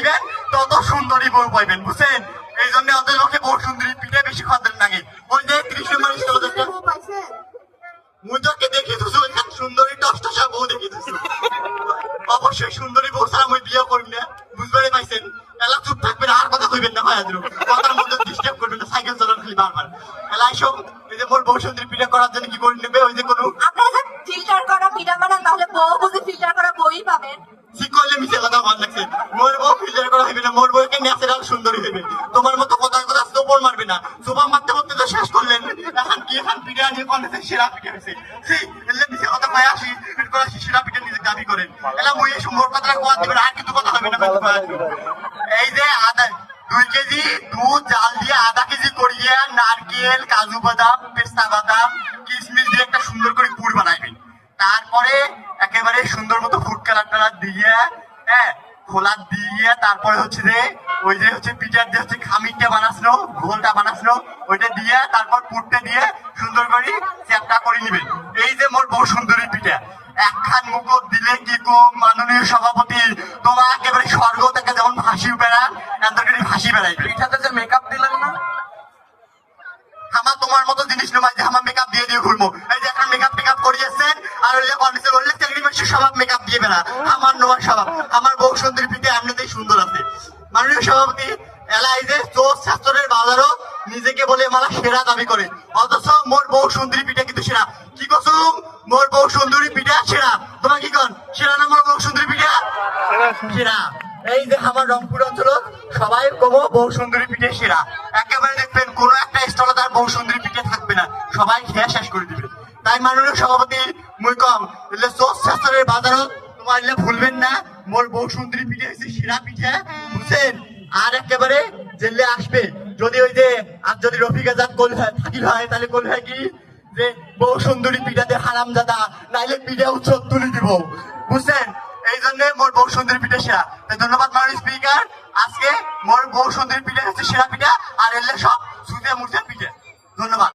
খাইবেন তত সুন্দরী বউ পাইবেন, বুঝছেন? এই জন্য ওদের লোকে বউ সুন্দরী পিঠে বেশি খাদ্যের লাগে। ওই যে 30 মানুষ মুই তোকে দেখে দিছো সুন্দরী টসটসা বউ দেখে দিছো। অবশ্যই সুন্দরী বউ ছাড়া মুই বিয়ে করবি না, বুঝতে পাইছেন? এলা চুপ থাকবেন, আর কথা কইবেন না, ভাইয়া কথার মধ্যে ডিস্টার্ব করবেন না, সাইকেল চালান খালি বারবার। এলা সব এই যে মোর বউ সুন্দরী পিঠা করার জন্য কি করে নেবে? ওই যে কোনো আপনারা ফিল্টার করা পিঠা বানান, তাহলে বউ বুঝে ফিল্টার করা বই পাবেন। ঠিক করলে মিশে কথা ভালো লাগছে। মোর বউ ফিল্টার করা হইবে না, মোর বউকে ন্যাচারাল সুন্দরী হইবে। তোমার মতো কথা কথা সোপর মারবে না, সোপা মারতে মারতে তো শেষ করলেন। এখন কি এখন পিঠা নিয়ে কলেজে সেরা পিঠা হয়েছে, এলে মিশে কথা পায় আসি এরপর সেরা পিঠা নিজে দাবি করেন। এলা মুই এই মোর কথাটা কোয়া দিবেন, আর কিন্তু কথা হবে না। এই যে আদা 2 কেজি দুধ জাল দিয়ে আধা কেজি করিয়ে নারকেল, কাজু বাদাম, পেস্তা বাদাম, কিশমিশ দিয়ে একটা সুন্দর করে পুর বানাইবেন। তারপরে একেবারে সুন্দর মতো ফুড কালার টালার দিয়ে, হ্যাঁ, খোলা দিয়ে, তারপরে হচ্ছে যে ওই যে হচ্ছে পিঠার যে হচ্ছে খামিরটা বানাসলো, ঘোলটা বানাসলো, ওইটা দিয়ে তারপর পুরটা দিয়ে সুন্দর করে চ্যাপটা করে নিবেন। এই যে মোর বউ সুন্দরী পিঠা একখান মুকুট দিলে কি কম, মাননীয় সভাপতি তোমার একেবারে স্বর্গ থেকে যেমন ভাসি বেড়া এতখানি ভাসি বেড়াইবে। পিঠাতে যে মেকআপ দিলেন না, আমার তোমার মতো জিনিস নয় যে আমার মেকআপ দিয়ে দিয়ে ঘুরবো। এই যে এখন মেকআপ টেকআপ করিয়েছেন আর স্বভাব মেকআপ দিয়ে বেড়া, আমার নয় স্বভাব। আমার বউ সুন্দরী পিঠে এমনিতেই সুন্দর আছে। মাননীয় সভাপতি এলা এই যে চোর শাস্ত্রের বাজারও নিজেকে বলে মালা সেরা দাবি করে, অথচ মোর বউ সুন্দরী পিঠা কিন্তু সেরা। কি কসম, মোর বউ সুন্দরী পিঠা সেরা। তোমার কি কন সেরা না মোর বউ সুন্দরী পিঠা সেরা? এই যে আমার রংপুর অঞ্চল সবাই কমো বউ সুন্দরী পিঠে সেরা। একেবারে দেখবেন কোনো একটা স্টলে তার বউ সুন্দরী পিঠে থাকবে না, সবাই খেয়ে শেষ করে দিবে। তাই মাননীয় সভাপতি মুই কম চোর শাস্ত্রের বাজারও তোমার ভুলবেন না, মোর বউ সুন্দরী পিঠে হচ্ছে সেরা পিঠা, বুঝছেন? আর একেবারে জেলে আসবে যদি ওই যে আর যদি রফিকা জাত কল থাকিল হয়, তাহলে কল হয় কি যে বউ সুন্দরী পিঠাতে হারাম জাদা, নাইলে পিঠা উৎসব তুলে দিব, বুঝছেন? এই জন্য মোর বউ সুন্দরী পিঠা সেরা। ধন্যবাদ মাননীয় স্পিকার। আজকে মোর বউ সুন্দরী পিঠা হচ্ছে সেরা পিঠা, আর এলে সব সুতে মুছে পিঠা। ধন্যবাদ।